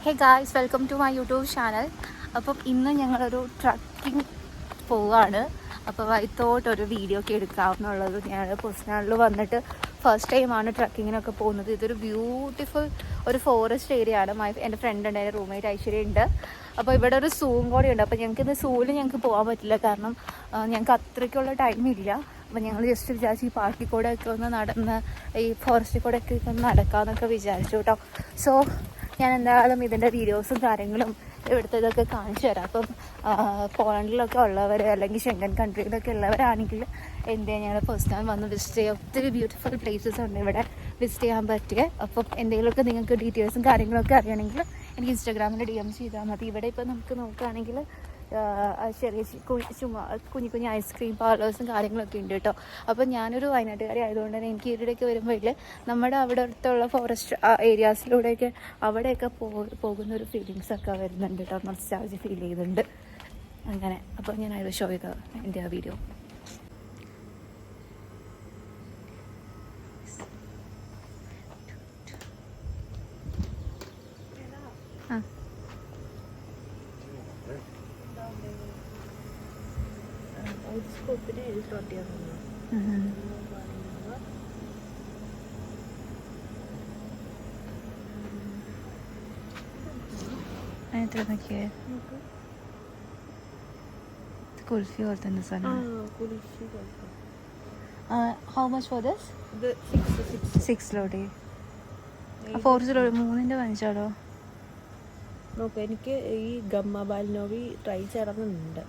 Hey guys, welcome to my YouTube channel. അപ്പം ഇന്ന് ഞങ്ങളൊരു ട്രക്കിംഗ് പോവുകയാണ്. അപ്പോൾ വൈത്തോട്ടൊരു വീഡിയോ ഒക്കെ എടുക്കാമെന്നുള്ളത്. ഞാൻ കുസ്നാളിൽ വന്നിട്ട് ഫസ്റ്റ് ടൈമാണ് ട്രക്കിങ്ങിനൊക്കെ പോകുന്നത്. ഇതൊരു ബ്യൂട്ടിഫുൾ ഒരു ഫോറസ്റ്റ് ഏരിയ ആണ്. എൻ്റെ ഫ്രണ്ട് ഉണ്ട്, എൻ്റെ റൂംമേറ്റ് ഐശ്വര്യ ഉണ്ട്. അപ്പോൾ ഇവിടെ ഒരു സൂവും കൂടെ ഉണ്ട്. അപ്പോൾ ഞങ്ങൾക്ക് ഇന്ന് സൂവിൽ ഞങ്ങൾക്ക് പോകാൻ പറ്റില്ല, കാരണം ഞങ്ങൾക്ക് അത്രയ്ക്കുള്ള ടൈമില്ല. അപ്പോൾ ഞങ്ങൾ ജസ്റ്റ് വിചാരിച്ചു ഈ പാർക്കിൽ കൂടെ ഒക്കെ ഒന്ന് നടന്ന് ഈ ഫോറസ്റ്റിൽ കൂടെ ഒക്കെ ഒന്ന് നടക്കാമെന്നൊക്കെ വിചാരിച്ചു കേട്ടോ. സോ ഞാൻ എന്തായാലും ഇതിൻ്റെ വീഡിയോസും കാര്യങ്ങളും ഇവിടുത്തെ ഇതൊക്കെ കാണിച്ചു തരാം. അപ്പം പോളണ്ടിലൊക്കെ ഉള്ളവർ അല്ലെങ്കിൽ ഷെങ്കൻ കൺട്രിയിലൊക്കെ ഉള്ളവരാണെങ്കിൽ എന്ത് ചെയ്യാൻ ഞങ്ങൾ ഫസ്റ്റ് ടൈം വന്ന് വിസിറ്റ് ചെയ്യുക. ഒത്തിരി ബ്യൂട്ടിഫുൾ പ്ലേസസ് ഉണ്ട് ഇവിടെ വിസിറ്റ് ചെയ്യാൻ പറ്റിയ. അപ്പം എന്തെങ്കിലുമൊക്കെ നിങ്ങൾക്ക് ഡീറ്റെയിൽസും കാര്യങ്ങളൊക്കെ അറിയണമെങ്കിൽ എനിക്ക് ഇൻസ്റ്റാഗ്രാമിൽ DM ചെയ്താൽ മതി. ഇവിടെ ഇപ്പോൾ നമുക്ക് നോക്കുകയാണെങ്കിൽ ചെറിയ കുഞ്ഞു കുഞ്ഞു ഐസ്ക്രീം പാർലേഴ്സും കാര്യങ്ങളൊക്കെ ഉണ്ട് കേട്ടോ. അപ്പം ഞാനൊരു വയനാട്ടുകാരി ആയതുകൊണ്ട് തന്നെ എനിക്ക് ഇവിടെയൊക്കെ വരുമ്പോൾ നമ്മുടെ അവിടെ അടുത്തുള്ള ഫോറസ്റ്റ് ഏരിയാസിലൂടെയൊക്കെ അവിടെയൊക്കെ പോകുന്നൊരു ഫീലിങ്സൊക്കെ വരുന്നുണ്ട് കേട്ടോ. നൊസ്റ്റാൾജി ഫീൽ ചെയ്യുന്നുണ്ട് അങ്ങനെ. അപ്പോൾ ഞാൻ അത് ഷോ ചെയ്ത എൻ്റെ ആ വീഡിയോ. എത്ര നോക്കിയേ കുൽഫി പോലെ തന്നെ സാധനം. How much for this? 6 ലോഡി 4 ലോഡി 3ന്റെ വാങ്ങിച്ചാലോ? നോക്കാം, എനിക്ക് ഈ ഗമ്മ ബാൽനോവി ട്രൈ ചെയ്യണമെന്നുണ്ട്.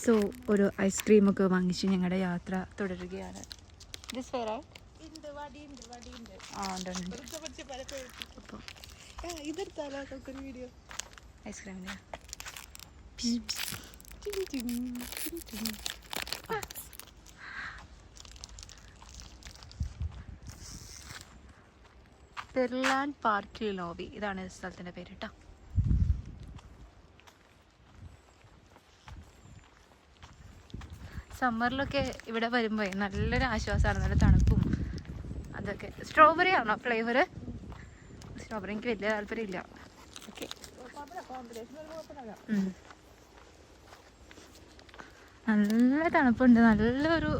സോ ഒരു ഐസ്ക്രീമൊക്കെ വാങ്ങിച്ച് ഞങ്ങളുടെ യാത്ര തുടരുകയാണ്. ദിസ് ഫെയർ ആയി ഐസ്ക്രീമിന് പെർലാൻ പാർക്കിൽ നോവി, ഇതാണ് സ്ഥലത്തിൻ്റെ പേര് കേട്ടോ. സമ്മറിലൊക്കെ ഇവിടെ വരുമ്പോൾ നല്ലൊരു ആശ്വാസമാണ്, നല്ല തണുപ്പും അതൊക്കെ. സ്ട്രോബെറി ആണോ ഫ്ലേവർ? സ്ട്രോബെറി എനിക്ക് വലിയ താല്പര്യമില്ല. ഓക്കെ, നല്ല തണുപ്പുണ്ട്, നല്ലൊരു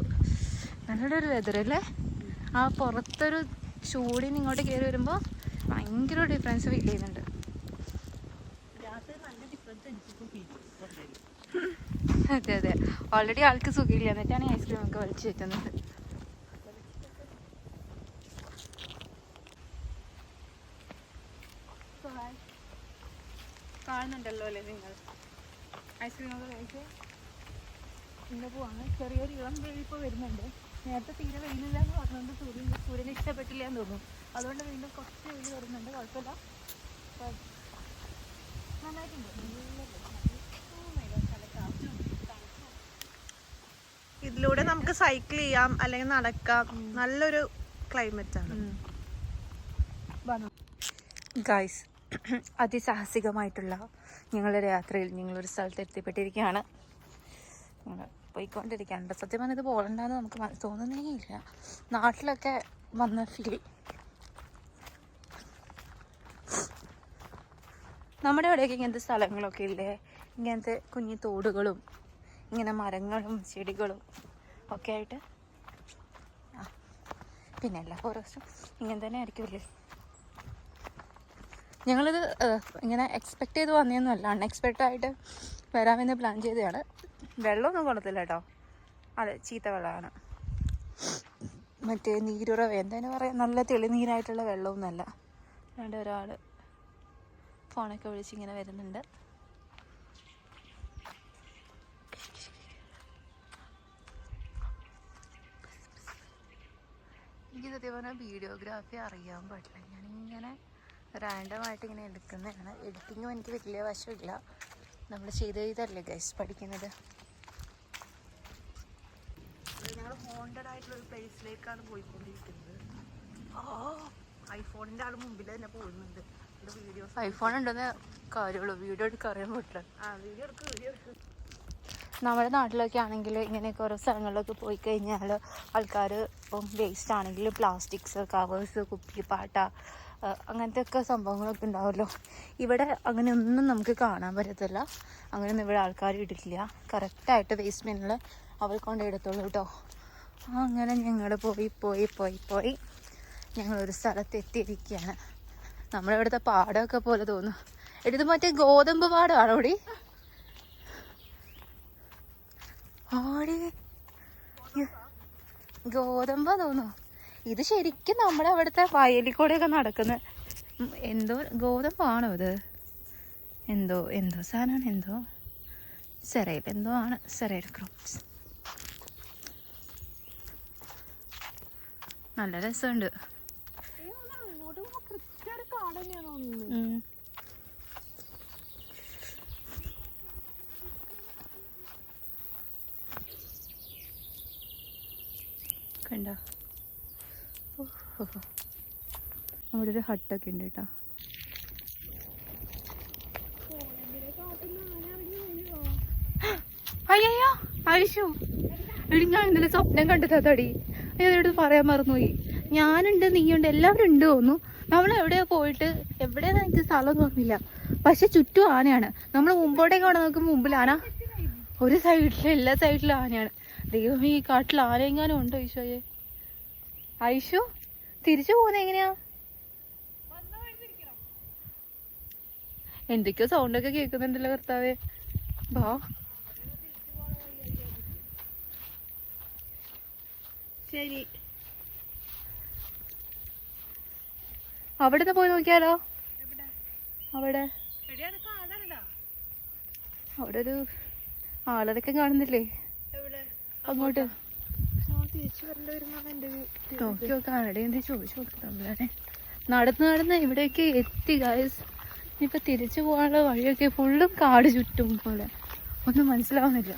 വെതർ അല്ലേ. ആ പുറത്തൊരു ചൂടിന് ഇങ്ങോട്ട് കയറി വരുമ്പോൾ ഭയങ്കര ഡിഫറൻസ് ഫീൽ ചെയ്യുന്നുണ്ട്. അതെ അതെ, ഓൾറെഡി ആൾക്ക് സുഖമില്ല, എന്നിട്ടാണ് ഈ ഐസ്ക്രീം ഒക്കെ വലിച്ചു വെക്കുന്നത്. കാണുന്നുണ്ടല്ലോ അല്ലേ നിങ്ങൾ? ഐസ്ക്രീമൊക്കെ കഴിച്ച് ഇങ്ങനെ പോവാണ്. ചെറിയൊരു ഇളം വെയിൽ ഇപ്പോൾ വരുന്നുണ്ട്. നേരത്തെ തീരെ വെയിലില്ല എന്ന് പറഞ്ഞുകൊണ്ട് സൂര്യനെ ഇഷ്ടപ്പെട്ടില്ല എന്ന് തോന്നുന്നു. അതുകൊണ്ട് വീണ്ടും കുറച്ച് വെയിൽ വരുന്നുണ്ട്. കുഴപ്പമില്ല, നന്നായിട്ടുണ്ട്. ഇതിലൂടെ നമുക്ക് സൈക്കിൾ ചെയ്യാം അല്ലെങ്കിൽ നടക്കാം. നല്ലൊരു ക്ലൈമറ്റ് ആണ്. ഗൈസ്, അതിസാഹസികമായിട്ടുള്ള ഞങ്ങളുടെ യാത്രയിൽ ഞങ്ങളൊരു സ്ഥലത്ത് എത്തിപ്പെട്ടിരിക്കുകയാണ്. ഞങ്ങൾ പോയിക്കൊണ്ടിരിക്കുകയാണ്. സത്യം പറഞ്ഞത് പോകണ്ടെന്ന് നമുക്ക് തോന്നുന്നേ ഇല്ല. നാട്ടിലൊക്കെ വന്ന ഫീൽ. നമ്മുടെ ഇവിടെയൊക്കെ ഇങ്ങനത്തെ സ്ഥലങ്ങളൊക്കെ ഇല്ലേ, ഇങ്ങനത്തെ കുഞ്ഞു തോടുകളും ഇങ്ങനെ മരങ്ങളും ചെടികളും ഒക്കെ ആയിട്ട്. പിന്നെ എല്ലാ ഫോറസ്റ്റും ഇങ്ങനെ തന്നെ ആയിരിക്കുമല്ലേ. ഞങ്ങളിത് ഇങ്ങനെ എക്സ്പെക്റ്റ് ചെയ്ത് വന്നതൊന്നുമല്ല, അൺഎക്സ്പെക്റ്റഡ് ആയിട്ട് വരാമെന്ന് പ്ലാൻ ചെയ്തതാണ്. വെള്ളമൊന്നും കൊള്ളത്തില്ല കേട്ടോ, അതെ ചീത്ത വെള്ളമാണ്. മറ്റേ നീരുറവ എന്തായാലും പറയാം, നല്ല തെളിനീരായിട്ടുള്ള വെള്ളമൊന്നുമല്ല. അതുകൊണ്ട് ഒരാൾ ഫോണൊക്കെ വിളിച്ചിങ്ങനെ വരുന്നുണ്ട്. എനിക്ക് സത്യം പറഞ്ഞാൽ വീഡിയോഗ്രാഫി അറിയാൻ പാടില്ല. ഞാനിങ്ങനെ റാൻഡമായിട്ട് ഇങ്ങനെ എടുക്കുന്നതാണ്. എഡിറ്റിങ്ങും എനിക്ക് വലിയ വശമില്ല. നമ്മൾ ചെയ്തല്ലേ ഗൈസ് പഠിക്കുന്നത്. ഞങ്ങൾ ഹോണ്ടഡ് ആയിട്ടുള്ള ഒരു പ്ലേസിലേക്കാണ് പോയിക്കൊണ്ടിരിക്കുന്നത്. ഐഫോണിൻ്റെ ആൾ മുമ്പിൽ തന്നെ പോകുന്നുണ്ട്. ഐഫോൺ ഉണ്ടെന്ന് കാര്യമുള്ളൂ, വീഡിയോ എടുക്കാൻ അറിയാൻ പറ്റില്ല. വീഡിയോ എടുക്കും. നമ്മുടെ നാട്ടിലൊക്കെ ആണെങ്കിൽ ഇങ്ങനെയൊക്കെ ഓരോ സ്ഥലങ്ങളിലൊക്കെ പോയി കഴിഞ്ഞാൽ ആൾക്കാർ ഇപ്പം വേസ്റ്റ് ആണെങ്കിൽ പ്ലാസ്റ്റിക്സ്, കവേഴ്സ്, കുപ്പി, പാട്ട, അങ്ങനത്തെ ഒക്കെ സംഭവങ്ങളൊക്കെ ഉണ്ടാവുമല്ലോ. ഇവിടെ അങ്ങനെയൊന്നും നമുക്ക് കാണാൻ പറ്റത്തില്ല. അങ്ങനെയൊന്നും ഇവിടെ ആൾക്കാർ ഇടില്ല. കറക്റ്റായിട്ട് വേസ്റ്റ് ബിന്നിൽ അവർ കൊണ്ട് എടുത്തോളൂ കേട്ടോ. അങ്ങനെ ഞങ്ങൾ പോയി ഞങ്ങളൊരു സ്ഥലത്ത് എത്തിയിരിക്കുകയാണ്. നമ്മളിവിടുത്തെ പാടമൊക്കെ പോലെ തോന്നും. ഇത് മറ്റേ ഗോതമ്പ് പാടമാണോ ഇവിടെ? ആടി ഗോതമ്പാ തോന്നുന്നു. ഇത് ശരിക്കും നമ്മുടെ അവിടുത്തെ വയലിൽ കൂടെയൊക്കെ നടക്കുന്ന എന്തോ ഗോതമ്പാണോ ഇത്? എന്തോ സാധനമാണ്, എന്തോ സെറൈൽ എന്തോ ആണ്, സെറൈൽ ക്രോപ്സ്. നല്ല രസമുണ്ട്. കണ്ടോ, അവിടെ ഒരു ഹട്ടൊക്കെ ഉണ്ട് കേട്ടോ. അയ്യോ അഴിച്ചു എടി, ഞാൻ ഇന്നലെ സ്വപ്നം കണ്ടതാ തടി. അയ്യോട് പറയാൻ മറന്നുപോയി. ഞാനുണ്ട്, നീയുണ്ട്, എല്ലാവരും ഉണ്ട് തോന്നുന്നു. നമ്മൾ എവിടെയോ പോയിട്ട് എവിടെയാ എനിക്ക് സ്ഥലം തോന്നില്ല. പക്ഷെ ചുറ്റും ആനയാണ്. നമ്മൾ മുമ്പോട്ടേക്ക് അവിടെ നോക്കുമ്പോൾ മുമ്പിൽ ആന, ഒരു സൈഡിലും എല്ലാ സൈഡിലും ആനയാണ്. ദൈവം, ഈ കാട്ടിൽ ആരെങ്ങാനും ഉണ്ടോ ഈശോയെ? ഐഷു തിരിച്ചു പോകുന്നത് എങ്ങനെയാ? എന്തൊക്കെയോ സൗണ്ടൊക്കെ കേൾക്കുന്നുണ്ടല്ലോ കർത്താവേ. ബാ, ശരി, അവിടെ പോയി നോക്കിയാലോ? അവിടെ ഒരു ആളതൊക്കെ കാണുന്നില്ലേ അങ്ങോട്ട്? നോക്കി നോക്കാം, അവിടെ എന്ത് ചോദിച്ചു നോക്കാം. നടന്ന് ഇവിടേക്ക് എത്തി ഗൈസ്. ഇനിയിപ്പോൾ തിരിച്ചു പോകാനുള്ള വഴിയൊക്കെ ഫുള്ളും കാട് ചുറ്റും പോലെ, ഒന്നും മനസ്സിലാവുന്നില്ല.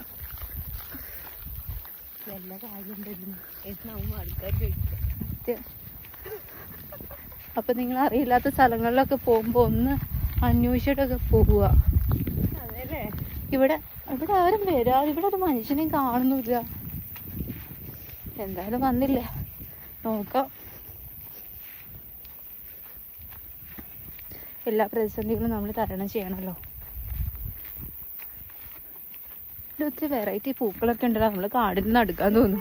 വല്ല കാര്യം അപ്പൊ നിങ്ങൾ അറിയില്ലാത്ത സ്ഥലങ്ങളിലൊക്കെ പോകുമ്പോ ഒന്ന് അന്വേഷിച്ചിട്ടൊക്കെ പോവുക. ഇവിടെ ആരും വരാതെ, ഇവിടെ ഒരു മനുഷ്യനെയും കാണുന്നില്ല. എന്തായാലും വന്നില്ല, നോക്കാം. എല്ലാ പ്രതിസന്ധികളും നമ്മൾ തരണം ചെയ്യണമല്ലോ. ഒത്തിരി വെറൈറ്റി പൂക്കളൊക്കെ ഉണ്ടല്ലോ. നമ്മള് കാടിൽ നിന്ന് അടുക്കാൻ തോന്നുന്നു.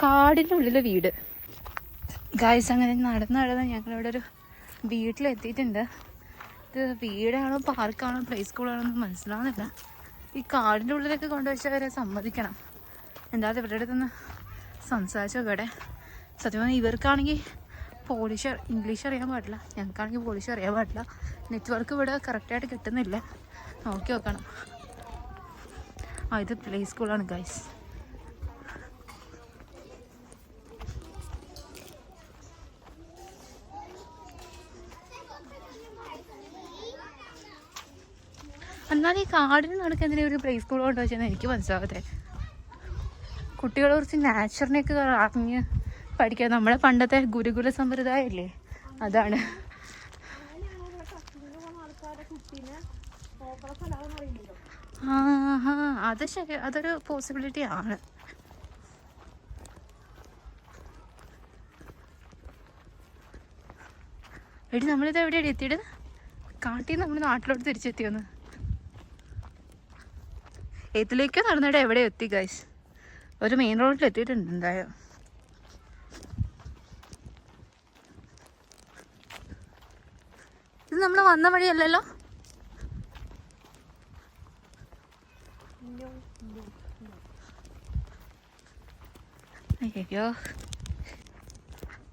കാടിൻ്റെ ഉള്ളിലെ വീട് ഗായ്സ്. അങ്ങനെ നടന്ന് ഞങ്ങളിവിടെ ഒരു വീട്ടിലെത്തിയിട്ടുണ്ട്. ഇത് വീടാണോ പാർക്കാണോ പ്ലേ സ്കൂളാണോ എന്ന് മനസ്സിലാവുന്നില്ല. ഈ കാടിൻ്റെ ഉള്ളിലൊക്കെ കൊണ്ടുവച്ചവരെ സമ്മതിക്കണം. എന്തായാലും ഇവരുടെ അടുത്തൊന്ന് സംസാരിച്ചു നോക്കട്ടെ. സത്യം പറഞ്ഞാൽ ഇവർക്കാണെങ്കിൽ ഇംഗ്ലീഷ് അറിയാൻ പാടില്ല, ഞങ്ങൾക്കാണെങ്കിൽ പോളിഷ് അറിയാൻ പാടില്ല. നെറ്റ്വർക്ക് ഇവിടെ കറക്റ്റായിട്ട് കിട്ടുന്നില്ല. നോക്കി നോക്കണം. ഇത് പ്ലേ സ്കൂളാണ് ഗൈസ്. എന്നാൽ ഈ കാടിന് നടക്കാൻ എന്തിനാ ഒരു പ്ലേ സ്കൂൾ കൊണ്ട് വെച്ചാൽ എനിക്ക് മനസ്സിലാവത്തെ. കുട്ടികളെ കുറിച്ച് നാച്ചുറിനെയൊക്കെ അറിഞ്ഞ് പഠിക്കാൻ നമ്മുടെ പണ്ടത്തെ ഗുരുകുല സമ്പ്രദായമില്ലേ, അതാണ്. അത് ശരി, അതൊരു പോസിബിലിറ്റി ആണ്. എടി, നമ്മളിത് എവിടെയാണ് എത്തിയത്? കാട്ടിൽ നമ്മൾ നാട്ടിലോട്ട് തിരിച്ചെത്തിയോന്ന്. ഏത്തിലേക്കോ നടന്നിട്ട് എവിടെ എത്തി ഗൈസ്? ഒരു മെയിൻ റോഡിൽ എത്തിയിട്ടുണ്ട് എന്തായാലും. ഇത് നമ്മൾ വന്ന വഴിയല്ലല്ലോ? അയ്യോ,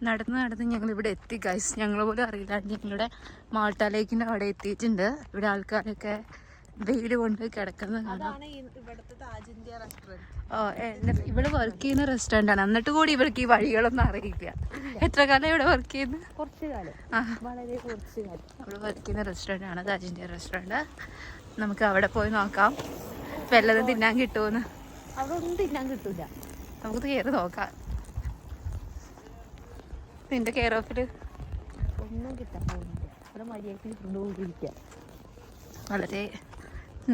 നടന്ന് ഞങ്ങൾ ഇവിടെ എത്തി ഗൈസ്. ഞങ്ങൾ പോലും അറിയില്ല. ഞങ്ങളുടെ മാൾട്ട ലേക്കിൻ്റെ അവിടെ എത്തിയിട്ടുണ്ട്. ഇവിടെ ആൾക്കാരൊക്കെ വെയിൽ കൊണ്ട് കിടക്കുന്നത് കാണാം. ഇവിടെ വർക്ക് ചെയ്യുന്ന റെസ്റ്റോറൻ്റ് ആണ്. എന്നിട്ട് കൂടി ഇവർക്ക് ഈ വഴികളൊന്നും അറിയില്ല. എത്ര കാലം ഇവിടെ വർക്ക് ചെയ്യുന്നത്? കുറച്ച് കാലം, വളരെ കുറച്ച് കാലം. അവിടെ വർക്ക് ചെയ്യുന്ന റെസ്റ്റോറൻ്റ് ആണ് താജ് ഇന്ത്യ റെസ്റ്റോറൻറ്റ്. നമുക്ക് അവിടെ പോയി നോക്കാം വല്ലതും തിന്നാൻ കിട്ടുമെന്ന്. അവിടെ ഒന്നും തിന്നാൻ കിട്ടൂല. നമുക്ക് കയറി നോക്കാം. നിന്റെ കെയർ ഓഫില് ഒന്നും കിട്ടാൻ പോകുന്നില്ല. അവിടെ മര്യാദയ്ക്ക് കൊണ്ടുപോയിരിക്കാം. വളരെ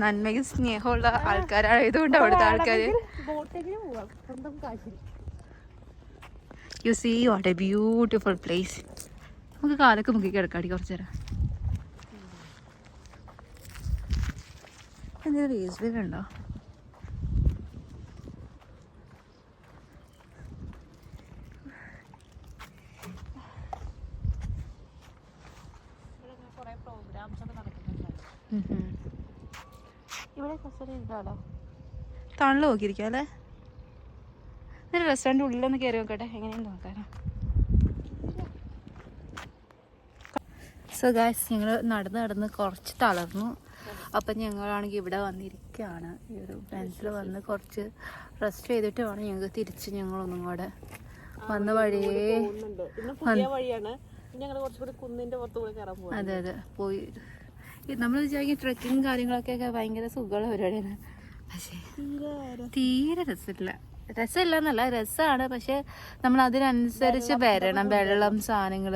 നന്മയ്ക്ക് സ്നേഹമുള്ള ആൾക്കാരായതുകൊണ്ട് അവിടുത്തെ ആൾക്കാർ. You see what a beautiful place. നമുക്ക് കാലൊക്കെ മുക്കി കിടക്കാടി കുറച്ചു നേരം. എന്തെങ്കിലും വേസ്റ്റ് ഉണ്ടോ? ഇവിടെ തണല് നോക്കിയിരിക്കാം അല്ലേ? ഞാൻ റെസ്റ്റോറൻറ്റ് ഉള്ളിലൊന്ന് കയറി നോക്കട്ടെ എങ്ങനെയാണ് നോക്കാനോ. സോ ഗായ്സ്, ഞങ്ങൾ നടന്ന് കുറച്ച് തളർന്നു. അപ്പം ഞങ്ങളാണെങ്കിൽ ഇവിടെ വന്നിരിക്കുകയാണ്. ഈ ഒരു ബെഞ്ചിൽ വന്ന് കുറച്ച് റെസ്റ്റ് ചെയ്തിട്ട് വേണം ഞങ്ങൾക്ക് തിരിച്ച് ഞങ്ങളൊന്നും കൂടെ വന്ന വഴിയേ. അതെ അതെ, പോയി. നമ്മൾ വിചാരിക്കും ട്രെക്കിങ് കാര്യങ്ങളൊക്കെ ഭയങ്കര സുഖമുള്ള പരിപാടിയാണ്, പക്ഷേ തീരെ രസമില്ല എന്നല്ല, രസമാണ്. പക്ഷെ നമ്മൾ അതിനനുസരിച്ച് വരണം. വെള്ളം, സാധനങ്ങൾ,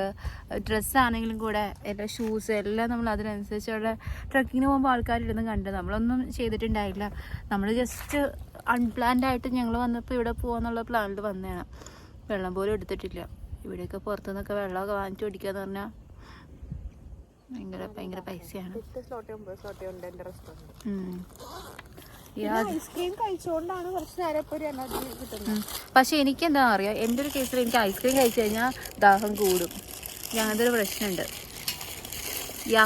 ഡ്രസ്സാണെങ്കിലും കൂടെ എല്ലാ ഷൂസ് എല്ലാം നമ്മൾ അതിനനുസരിച്ചുള്ള. ട്രക്കിങ്ങിന് പോകുമ്പോൾ ആൾക്കാരിടുന്ന് കണ്ട് നമ്മളൊന്നും ചെയ്തിട്ടുണ്ടായില്ല. നമ്മൾ ജസ്റ്റ് അൺപ്ലാൻഡ് ആയിട്ട് ഞങ്ങൾ വന്നപ്പോൾ ഇവിടെ പോകാന്നുള്ള പ്ലാനിൽ വന്നതാണ്. വെള്ളം പോലും എടുത്തിട്ടില്ല. ഇവിടെയൊക്കെ പുറത്തുനിന്നൊക്കെ വെള്ളമൊക്കെ വാങ്ങിച്ചു കുടിക്കാന്ന് പറഞ്ഞാൽ ഭയങ്കര പൈസയാണ്. ഐസ്ക്രീം കഴിച്ചുകൊണ്ടാണ് കുറച്ച് നേരം ഇപ്പോൾ ഒരു എനർജി കിട്ടുന്നത്. പക്ഷെ എനിക്ക് എന്താ അറിയാം, എൻ്റെ ഒരു കേസിൽ എനിക്ക് ഐസ്ക്രീം കഴിച്ചു കഴിഞ്ഞാൽ ദാഹം കൂടും. അങ്ങനത്തെ ഒരു പ്രശ്നമുണ്ട്. യാ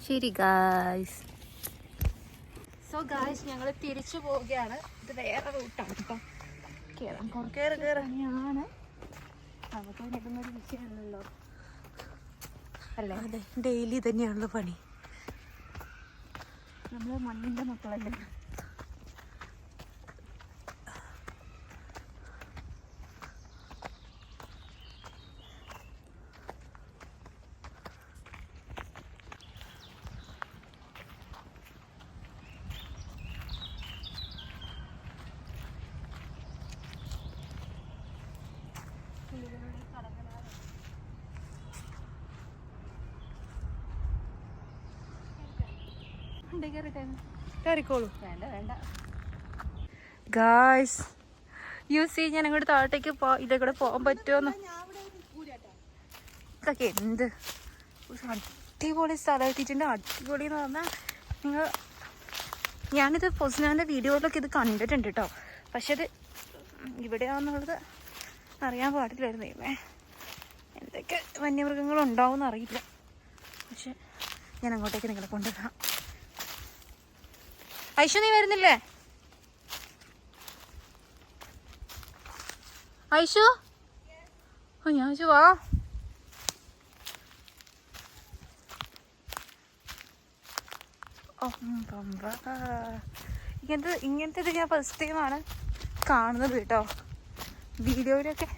ശരി ഗായ്സ്. സോ ഗായ്സ്, ഞങ്ങൾ തിരിച്ചു പോവുകയാണ്. ഇത് വേറെ റൂട്ടാണ് കേട്ടോ. കയറാൻ കുറച്ചാണ്. നമുക്ക് കിട്ടുന്നൊരു വിഷയമല്ലല്ലോ അല്ലേ? അതെ, ഡെയിലി തന്നെയാണല്ലോ പണി. നമ്മൾ മണ്ണിൻ്റെ മക്കളല്ലേ. വേണ്ട ഗായ്സ്, യു സി ഞാൻ അങ്ങോട്ട് താഴത്തേക്ക് ഇതേ കൂടെ പോകാൻ പറ്റുമോന്ന്. ഇതൊക്കെ എന്ത് അടിപൊളി സ്ഥലം എത്തിയിട്ടുണ്ട്. അടിപൊളി എന്ന് പറഞ്ഞാൽ ഞാനിത് പൊസ്നാൻ്റെ വീഡിയോയിലൊക്കെ ഇത് കണ്ടിട്ടുണ്ട് കേട്ടോ. പക്ഷെ അത് ഇവിടെയാണെന്നുള്ളത് അറിയാൻ പാടില്ലായിരുന്നു. എന്തൊക്കെ വന്യമൃഗങ്ങളുണ്ടാവും എന്നറിയില്ല. പക്ഷെ ഞാൻ അങ്ങോട്ടേക്ക് നിങ്ങളെ കൊണ്ടുവരാം. ഐഷു, നീ വരുന്നില്ലേ? ഐഷു, ഞാൻ വാ. ഇങ്ങനത്തെ ഇത് ഞാൻ ഫസ്റ്റ് ടൈമാണ് കാണുന്നത് കേട്ടോ. വീഡിയോയിലൊക്കെ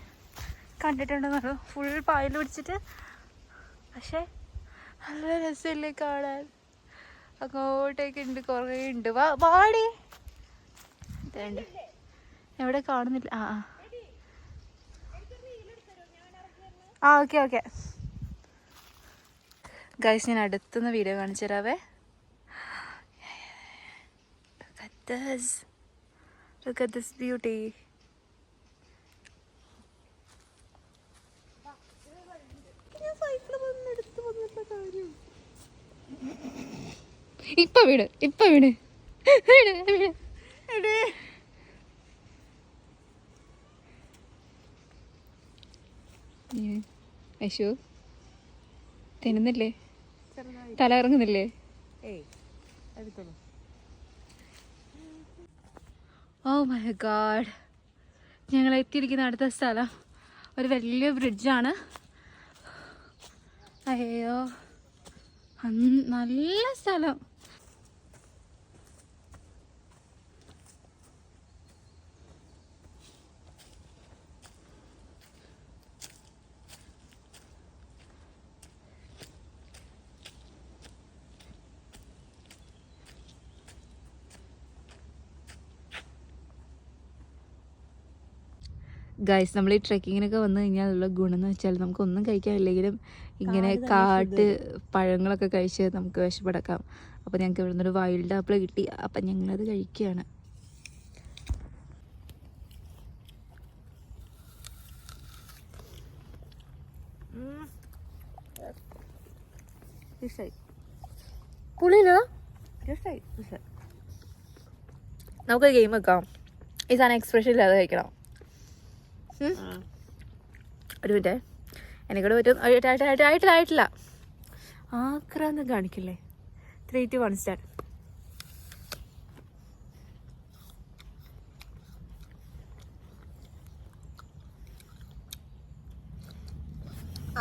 കണ്ടിട്ടുണ്ടെന്നുള്ളൂ, ഫുൾ പായൽ പിടിച്ചിട്ട്. പക്ഷെ നല്ല രസമില്ലേ കാണാൻ. അങ്ങോട്ടേക്ക് ഉണ്ട്, കുറേ ഉണ്ട്. വാടി. ഇതുണ്ട്, എവിടെ കാണുന്നില്ല. ഓക്കെ ഗൈസ്, ഞാൻ അടുത്തുനിന്ന് വീഡിയോ കാണിച്ചു തരാവേ. Look at this beauty. ഇപ്പൊ വീട് ഐഷു തിന്നുന്നില്ലേ? തല ഇറങ്ങുന്നില്ലേ? ഓ മൈ ഗാഡ്, ഞങ്ങൾ എത്തിയിരിക്കുന്ന അടുത്ത സ്ഥലം ഒരു വലിയ ബ്രിഡ്ജാണ്. അയ്യോ, നല്ല സ്ഥലം. ഗൈസ് നമ്മൾ ഈ ട്രെക്കിങ്ങിനൊക്കെ വന്നു കഴിഞ്ഞാലുള്ള ഗുണം എന്ന് വെച്ചാൽ നമുക്കൊന്നും കഴിക്കാനില്ലെങ്കിലും ഇങ്ങനെ കാട്ട് പഴങ്ങളൊക്കെ കഴിച്ച് നമുക്ക് വിശപ്പടക്കാം. അപ്പോൾ ഞങ്ങൾക്ക് ഇവിടെ നിന്നൊരു വൈൽഡ് ആപ്പിൾ കിട്ടി. അപ്പം ഞങ്ങളത് കഴിക്കുകയാണ്. പുളിയില്ല, നമുക്ക് ഗെയിം വെക്കാം. ഈ സാധനം എക്സ്പ്രഷൻ ഇല്ലാതെ കഴിക്കണം. ഒരു മിനിറ്റ്, എനിക്കൂടെ പറ്റും. ആയിട്ടില്ല. ആക്രാന്ന് കാണിക്കില്ലേ? 3, 2, 1 സ്റ്റാർട്ട്.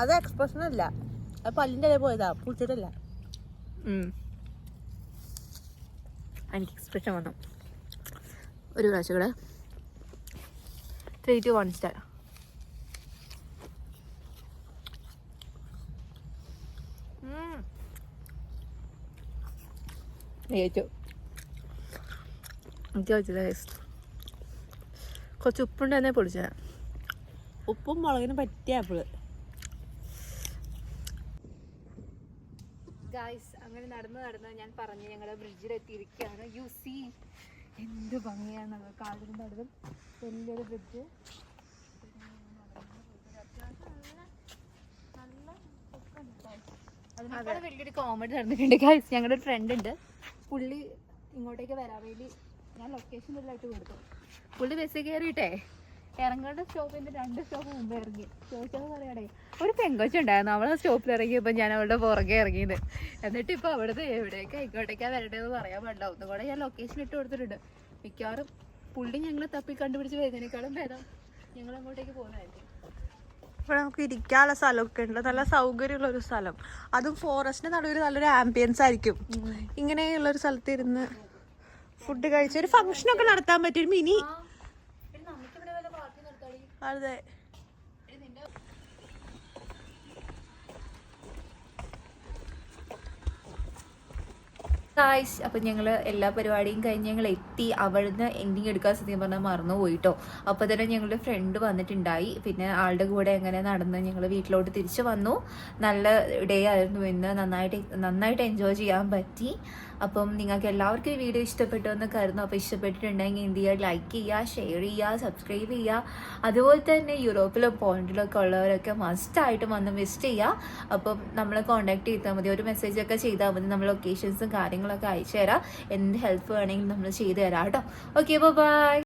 അത് എക്സ്പ്രഷൻ അല്ല, അത് പല്ലിൻ്റെ ഇടയിൽ പോയതാ, പുളിച്ചിട്ടല്ല. എനിക്ക് എക്സ്പ്രഷൻ വന്നു. ഒരു പ്രാവശ്യം കൂടെ. 3, 2, 1 സ്റ്റാർട്ട്. കുറച്ച് ഉപ്പുണ്ട് തന്നെ പൊടിച്ച. ഉപ്പും മുളകിനും പറ്റിയ ആപ്പിള്. ഗായ്സ്, അങ്ങനെ നടന്ന് ഞാൻ പറഞ്ഞു ഞങ്ങളുടെ ബ്രിഡ്ജിലെത്തിയിരിക്കുകയാണ്. യു സി എന്ത് ഭംഗിയാണെന്നത്. കാടിനും നടുവിൽ വലിയൊരു ബ്രിഡ്ജ്. അതിനേക്കാൾ വലിയൊരു കോമഡി നടന്നിട്ടുണ്ട് ഗായ്സ്. ഞങ്ങളുടെ ഒരു ഫ്രണ്ട് ഉണ്ട്, പുള്ളി ഇങ്ങോട്ടേക്ക് വരാൻ വേണ്ടി ഞാൻ ലൊക്കേഷൻ ഇതിലായിട്ട് കൊടുത്തു. പുള്ളി ബസ്സിൽ കയറിയിട്ടേ ഇറങ്ങേണ്ട സ്റ്റോപ്പിൻ്റെ 2 സ്റ്റോപ്പ് മുമ്പ് ഇറങ്ങി. ചോദിച്ചത് പറയാടേ, ഒരു പെങ്കൊച്ചുണ്ടായിരുന്നു, അവളെ സ്റ്റോപ്പിൽ ഇറങ്ങിയപ്പോൾ ഞാൻ അവളുടെ പുറകെ ഇറങ്ങിയത്. എന്നിട്ട് ഇപ്പോൾ അവിടുത്തെ എവിടേക്കാ ഇങ്ങോട്ടേക്കാ വരേണ്ടതെന്ന് പറയാൻ പാടില്ല. ഒന്നും കൂടെ ഞാൻ ലൊക്കേഷൻ ഇട്ട് കൊടുത്തിട്ടുണ്ട്. മിക്കവാറും പുള്ളി ഞങ്ങളെ തപ്പി കണ്ടുപിടിച്ച് വരുന്നതിനേക്കാളും ഭേദം ഞങ്ങൾ അങ്ങോട്ടേക്ക് പോകുന്നതായിരിക്കും. ഇവിടെ നമുക്ക് ഇരിക്കാനുള്ള സ്ഥലമൊക്കെ ഉണ്ട്, നല്ല സൗകര്യമുള്ള ഒരു സ്ഥലം. അതും ഫോറസ്റ്റിന്റെ നടുവിൽ നല്ലൊരു ആംബിയൻസ് ആയിരിക്കും. ഇങ്ങനെയുള്ളൊരു സ്ഥലത്ത് ഇരുന്ന് ഫുഡ് കഴിച്ച് ഒരു ഫംഗ്ഷനൊക്കെ നടത്താൻ പറ്റിയ മിനി. അതെ, ഗായ്സ്, അപ്പം ഞങ്ങൾ എല്ലാ പരിപാടിയും കഴിഞ്ഞ് ഞങ്ങൾ എത്തി. അവിടുന്ന് എൻഡിങ് എടുക്കാൻ സത്യം പറഞ്ഞാൽ മറന്നു പോയിട്ടോ. അപ്പോൾ തന്നെ ഞങ്ങളുടെ ഫ്രണ്ട് വന്നിട്ടുണ്ടായി. പിന്നെ ആളുടെ കൂടെ എങ്ങനെ നടന്ന് ഞങ്ങൾ വീട്ടിലോട്ട് തിരിച്ചു വന്നു. നല്ല ഡേ ആയിരുന്നു ഇന്ന്. നന്നായിട്ട് എൻജോയ് ചെയ്യാൻ പറ്റി. അപ്പം നിങ്ങൾക്ക് എല്ലാവർക്കും ഈ വീഡിയോ ഇഷ്ടപ്പെട്ടു എന്ന് കരുതുന്നു. അപ്പോൾ ഇഷ്ടപ്പെട്ടിട്ടുണ്ടെങ്കിൽ എന്ത് ചെയ്യുക, ലൈക്ക് ചെയ്യുക, ഷെയർ ചെയ്യുക, സബ്സ്ക്രൈബ് ചെയ്യുക. അതുപോലെ തന്നെ യൂറോപ്പിലും പോളണ്ടിലൊക്കെ ഉള്ളവരൊക്കെ മസ്റ്റായിട്ട് വന്ന് വിസിറ്റ് ചെയ്യുക. അപ്പം നമ്മളെ കോൺടാക്ട് ചെയ്താൽ മതി, ഒരു മെസ്സേജൊക്കെ ചെയ്താൽ മതി. നമ്മൾ ലൊക്കേഷൻസും കാര്യങ്ങളൊക്കെ അയച്ചു തരാം. എന്ത് ഹെൽപ്പ് വേണമെങ്കിലും നമ്മൾ ചെയ്തു തരാം കേട്ടോ. Okay, by.